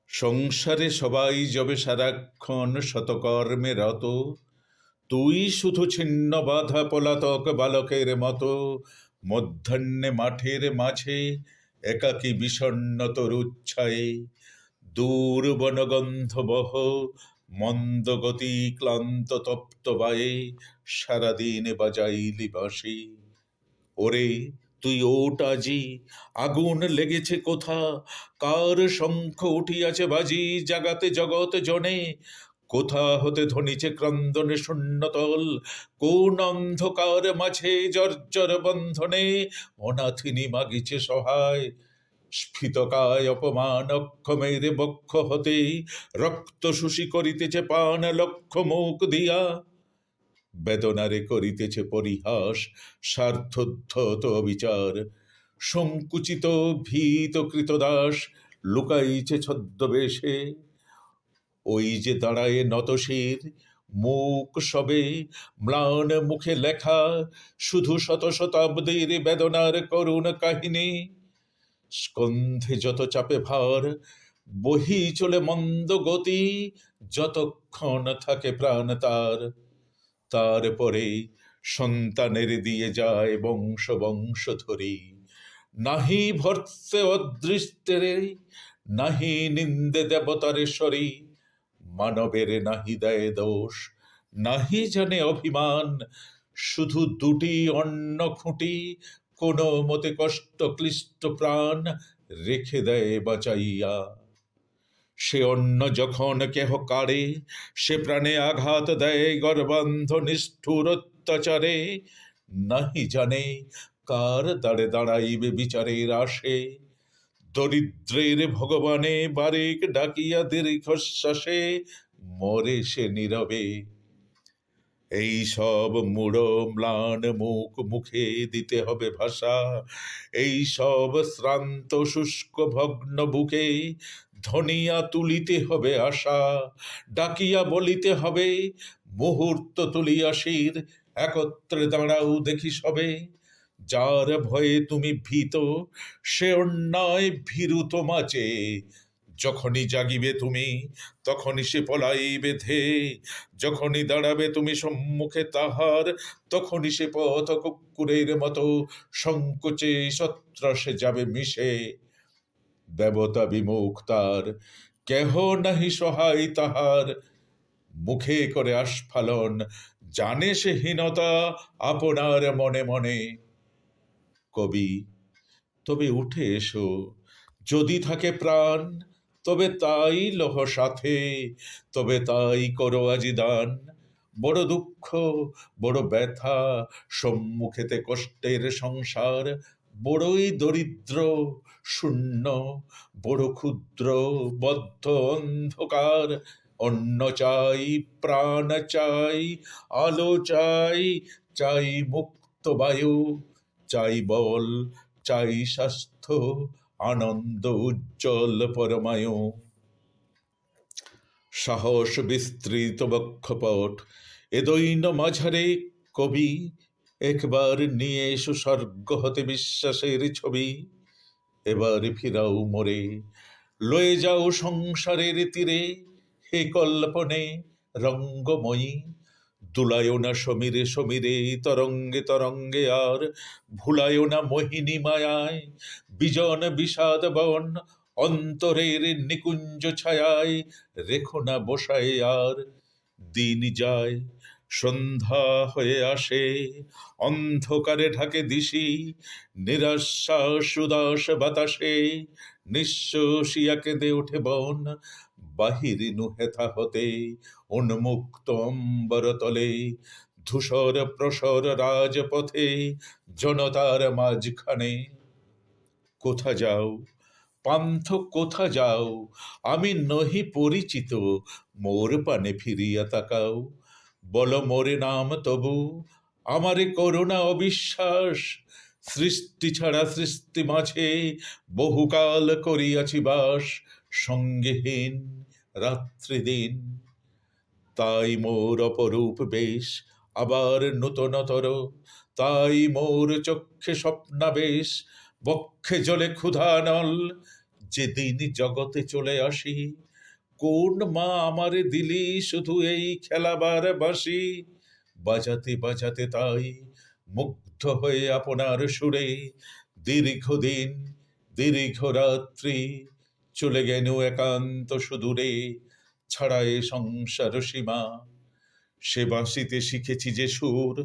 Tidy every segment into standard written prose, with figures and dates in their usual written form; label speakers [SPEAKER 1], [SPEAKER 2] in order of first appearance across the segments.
[SPEAKER 1] সংসারে সবাই যবে সারাক্ষণ শতকর্মে রত, তুই শুধু ছিন্ন বাধা পলাতক বালকের মতো মধ্যাহ্নে মাঠের মাঝে একাকী বিষণ্ণ তরুচ্ছায়ে দূর বনগন্ধ বহ মন্দগতি ক্লান্ত তপ্ত বায়ে সারাদিন বাজাইলি বাঁশি। ওরে তুই ওঠ আজি, আগুন লেগেছে কোথা, কার শঙ্খ উঠিয়াছে বাজি জাগাতে জগৎ জনে, কোথা হতে ধ্বনিছে ক্রন্দনে শূন্যতল, কোন অন্ধকার মাঝে জর্জর বন্ধনে অনাথিনী মাগিছে সহায়। স্ফীতকায় অপমান অক্ষমের বক্ষ হতে রক্ত শুষি করিতেছে পান লক্ষ মুখ দিয়া, বেদনারে করিতেছে পরিহাস স্বার্থোদ্ধত অবিচার। সংকুচিত ভীত কৃতদাস লুকাইছে ছদ্মবেশে, ওই যে দাঁড়ায় নতশির, মুখ সবে ম্লান মুখে লেখা শুধু শত শতাব্দীর বেদনার করুণ কাহিনী। স্কন্ধে যত চাপে ভার, বহি চলে মন্দ গতি, যতক্ষণ থাকে প্রাণ তার। তারপরে সন্তানের দিয়ে যায় বংশ বংশ ধরি, নাহি ভর্ৎসে অদৃষ্টেরে, নাহি নিন্দে দেবতারেশ্বরী। মানবের নাহি দেয় দোষ, নাহি জানে অভিমান, শুধু দুটি অন্ন খুঁটি কোনো মতে কষ্ট ক্লিষ্ট প্রাণ রেখে দেয় বাঁচাইয়া। সে অন্ন যখন কেহ কাড়ে, সে প্রাণে আঘাত দেয় গর্বান্ধ নিষ্ঠুর অত্যাচারে, নাহি জানে কার দাঁড়ে দাঁড়াইবে বিচারের আসে। দরিদ্রের ভগবানে বারেক ডাকিয়া দীর্ঘশ্বাসে মরে সে নীরবে। এই সব মূঢ় ম্লান মুখ মুখে দিতে হবে ভাষা, এই সব শ্রান্ত শুষ্ক ভগ্ন বুকে ধনিয়া তুলিতে হবে আশা। ডাকিয়া বলিতে হবে মুহূর্ত তুলিয়া শির, একত্রে দাঁড়াও দেখি সবে। যার ভয়ে তুমি ভীত, সে অন্যায় ভীরু তোমাচে, যখনই জাগিবে তুমি তখনই সে পলাইবে ধে, যখনই দাঁড়াবে তুমি সম্মুখে তাহার তখনই সে পথ কুকুরের মতো সংকোচে সত্রাসে যাবে মিশে। দেবতা বিমুখ তার, কেহ নাহি সহায় তাহার, মুখে করে আস্ফালন, জানে সে হীনতা আপনার মনে মনে। কবি, তবে উঠে এসো, যদি থাকে প্রাণ তবে তাই লহ সাথে, তবে তাই করো আজি দান। বড় দুঃখ, বড় ব্যথা সম্মুখেতে কষ্টের সংসার, বড়ই দরিদ্র শূন্য, বড় ক্ষুদ্র বদ্ধ অন্ধকার। অন্ন চাই, প্রাণ চাই, আলো চাই, চাই মুক্ত বায়ু, চাই বল, চাই স্বাস্থ্য, আনন্দ উজ্জ্বল পরমায়ু। সাহস বিস্তৃত বক্ষপট এ দৈন্য মাঝারে কবি, একবার নিয়ে এসো স্বর্গ হতে বিশ্বাসের ছবি। এবার ফিরাও মোরে, লয়ে যাও সংসারের তীরে, হে কল্পনে রঙ্গময়ী। দুলায়ও না সমীরে সমীরে, তরঙ্গে তরঙ্গে আর, ভুলায়ও না মোহিনী মায়ায় বিজন বিষাদ বন। অন্তরের নিকুঞ্জ ছায়ায় রেখো না বসায় আর। দিন যায়, সন্ধ্যা হয়ে আসে, অন্ধকারে ঢাকে দিশি, নিরাশ্বাস উদাস বাতাসে নিঃশ্বাসিয়া কেঁদে ওঠে বন। বাহিরি নুহেথা হতে উন্মুক্ত অম্বর তলে, ধূসর প্রসর রাজপথে জনতার মাঝখানে। কোথা যাও পান্থ, কোথা যাও, আমি নহি পরিচিত, মোর পানে ফিরিয়া তাকাও। বল মোরে নাম তবু, আমারে করুণা অবিশ্বাস। সৃষ্টি ছাড়া সৃষ্টি মাঝে বহুকাল করিয়াছি বাস, সঙ্গেহীন রাত্রি দিন। তাই মোর অপরূপ বেশ আবার নূতনতর, তাই মোর চক্ষে স্বপ্নাবেশ, বক্ষে জলে ক্ষুধা নল, যেদিন জগতে চলে আসি, কোন মা আমারে দিলি শুধু এই খেলাবার বাঁশি, বাজাতে বাজাতে তাই মুগ্ধ হয়ে আপনার সুরে দীর্ঘদিন দীর্ঘ রাত্রি চলে গেল একান্ত সুদূরে, ছাড়ায় সংসার সীমা। সে বাঁশিতে শিখেছি যে সুর,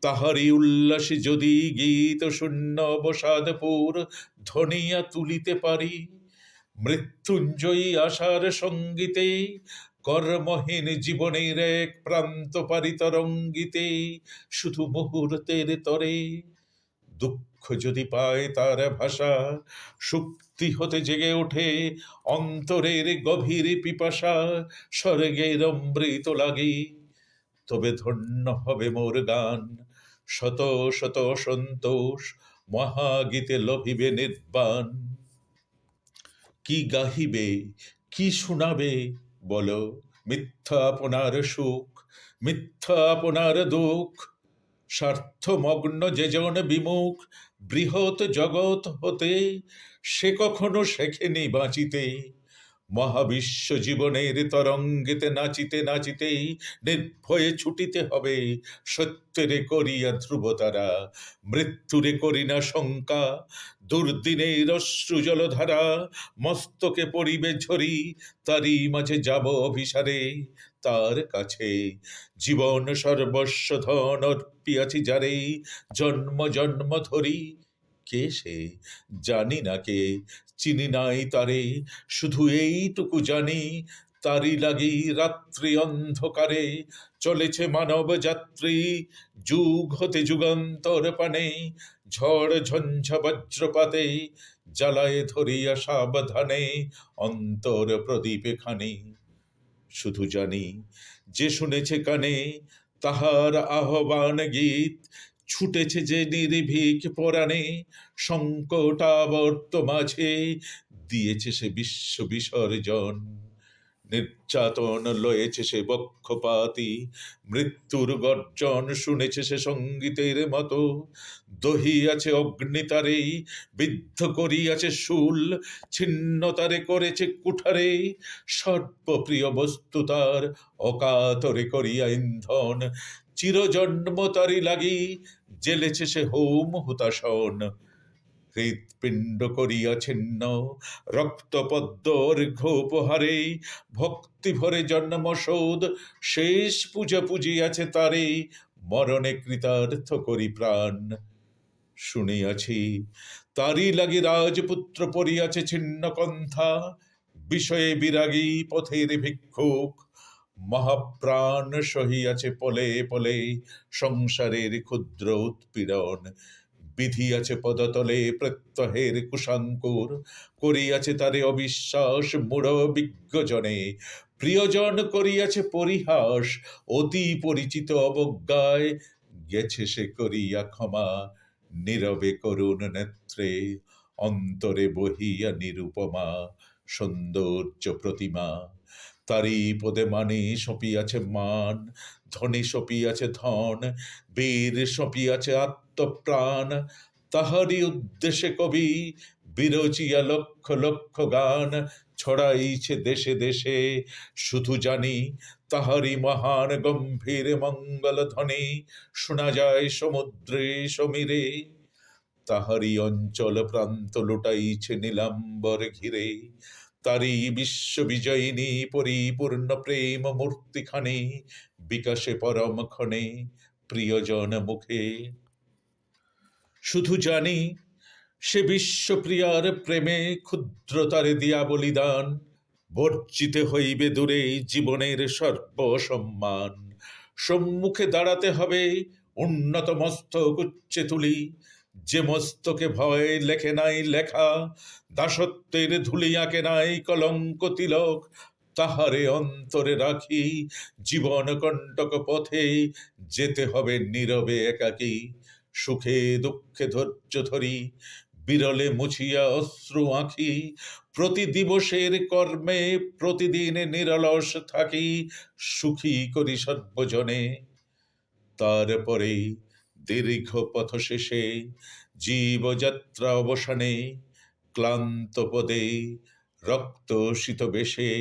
[SPEAKER 1] তাহারই উল্লাসে যদি গীত শূন্য অবসাদপুর ধনিয়া তুলিতে পারি, মৃত্যুঞ্জয়ী আশার সঙ্গীতে কর্মহীন জীবনের এক প্রান্ত পারি তরঙ্গিতে, শুধু মুহূর্তের তরে দুঃখ যদি পায় তার ভাষা, শুক্তি হতে জেগে ওঠে অন্তরের গভীর পিপাসা, স্বর্গের অমৃত লাগি, তবে ধন্য হবে মোর গান, শত শত সন্তোষ মহাগীতে লভিবে নির্বাণ। কি গাহিবে, কি শোনাবে বলো, মিথ্যা আপনার সুখ, মিথ্যা আপনার দুঃখ, স্বার্থমগ্ন যেজন বিমুখ বৃহৎ জগৎ হতে, সে কখনো শেখেনি বাঁচিতে। মহাবিশ্ব জীবনের তরঙ্গেতে নাচিতে নাচিতেই নির্ভয়ে ছুটিতে হবে, সত্যেরে করিয়া ধ্রুবতারা, মৃত্যুরে করি না শঙ্কা, দুর্দিনের অশ্রু জলধারা মস্তকে পড়িবে ঝরি, তারই মাঝে যাব অভিসারে তার কাছে, জীবন সর্বস্ব ধন অর্পিয়াছি যারে, জন্ম জন্ম ধরি। কে সে জানি না, কে চিনি নাই তারে, শুধু এইটুকু জানি, তারি লাগি রাত্রি অন্ধকারে চলেছে মানব যাত্রী, যুগ হতে যুগান্তর পানে, ঝড় ঝঞ্ঝা বজ্রপাতে জ্বালায় ধরিয়া সাবধানে অন্তর প্রদীপে খানি। শুধু জানি যে শুনেছে কানে তাহার আহ্বান গীত, ছুটেছে যে নির্ভীক পরাণে সংকটাবর্ত মাঝে, দিয়েছে সে বিশ্ব বিসর্জন, নির্যাতন লয়েছে সে বক্ষপাতি, মৃত্যুর গর্জন শুনেছে সে সঙ্গীতের মতো, দহিয়াছে অগ্নিতারে, বিদ্ধ করিয়াছে শুল, ছিন্নতারে করেছে কুঠারে, সর্বপ্রিয় বস্তু তার অকাতরে করিয়া ইন্ধন, চিরজন্ম তারি লাগি জেলেছে সে হোম হুতাশন, হৃৎপিণ্ড করিয়া ছিন্ন রক্তপদ্ম অর্ঘ্য উপহারে, ভক্তি ভরে জন্মশোধ শেষ পূজা পুজিয়াছে তারে, মরণে কৃতার্থ করি প্রাণ। শুনিয়াছি তারই লাগি রাজপুত্র পড়িয়াছে ছিন্ন কন্থা, বিষয়ে বিরাগী পথের ভিক্ষুক, মহাপ্রাণ সহিয়াছে পলে পলে সংসারের ক্ষুদ্র উৎপীড়ন, বিধিয়াছে পদতলে প্রত্যহের কুশাঙ্কুর, করিয়াছে তারে অবিশ্বাস মূঢ় বিজ্ঞজনে, প্রিয়জন করিয়াছে পরিহাস অতি পরিচিত অবজ্ঞায়, গেছে সে করিয়া ক্ষমা নীরবে করুণ নেত্রে, অন্তরে বহিয়া নিরুপমা সৌন্দর্য প্রতিমা, তারি পদে মানি সঁপিয়াছে মান, ধনী সঁপিয়াছে ধন, বীর সঁপিয়াছে আত্মপ্রাণ, তাহারই উদ্দেশ্যে কবি বিরচিয়া লক্ষ লক্ষ গান ছড়াইছে দেশে দেশে, শুধু জানি তাহারই মহান গম্ভীর মঙ্গল ধ্বনি শোনা যায় সমুদ্রে সমীরে, তাহারই অঞ্চল প্রান্ত লুটাইছে নীলাম্বর ঘিরে, তারই বিশ্ববিজয়িনী পরিপূর্ণ প্রেম মূর্তিখানি বিকাশে পরম ক্ষণে প্রিয়জন মুখে। শুধু জানি সে বিশ্বপ্রিয়ার প্রেমে ক্ষুদ্রতারে দিয়া বলিদান, বর্জিতে হইবে দূরে জীবনের সর্বসম্মান, সম্মুখে দাঁড়াতে হবে উন্নত মস্তক উচ্চে তুলি, যে মস্তকে ভয় লেখে নাই লেখা, দাসত্বের ধুলি আঁকে নাই কলঙ্ক তিলক, তাহারে অন্তরে রাখি জীবন কণ্টক পথে যেতে হবে নীরবে একাকী, সুখে দুঃখে ধৈর্য ধরি বিরলে মুছিয়া অশ্রু আঁখি, প্রতি দিবসের কর্মে প্রতিদিন নিরলস থাকি, সুখী করি সর্বজনে। তারপরে দীর্ঘ পথ শেষে জীবযাত্রা অবসানে ক্লান্ত পদে রক্ত শীত বেশে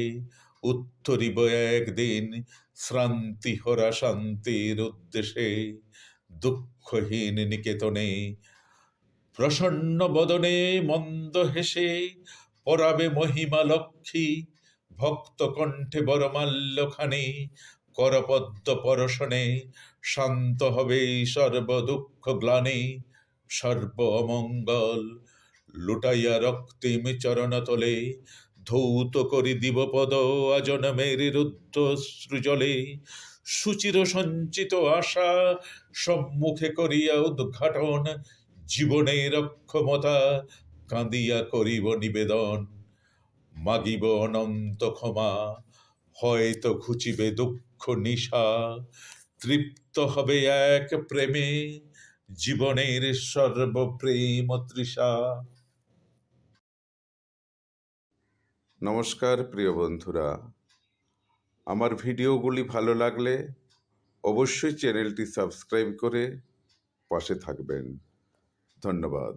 [SPEAKER 1] উত্তরিব একদিন শ্রান্তিহরা শান্তির উদ্দেশে। দুঃখহীন নিকেতনে প্রসন্ন বদনে মন্দ হেসে পরাবে মহিমা লক্ষ্মী, ভক্ত কণ্ঠে বরমাল্যখানি করপদ্ম পরশনে শান্ত হবে সর্ব দুঃখ গ্লানি সর্ব অমঙ্গল। লুটাইয়া রক্তিম চরণতলে ধৌত করি দিবপদ আজন্মের রুদ্ধ সৃজলে। সুচির সঞ্চিত আশা সম্মুখে করিয়া উদ্ঘাটন, জীবনের অক্ষমতা কাঁদিয়া করিব নিবেদন। মাগিব অনন্ত ক্ষমা, হয়তো ঘুচিবে দুঃখ নিশা, তৃপ্ত হবে এক প্রেমে জীবনের সর্বপ্রেম তৃষা।
[SPEAKER 2] নমস্কার প্রিয় বন্ধুরা, আমার ভিডিওগুলি ভালো লাগলে অবশ্যই চ্যানেলটি সাবস্ক্রাইব করে পাশে থাকবেন। ধন্যবাদ।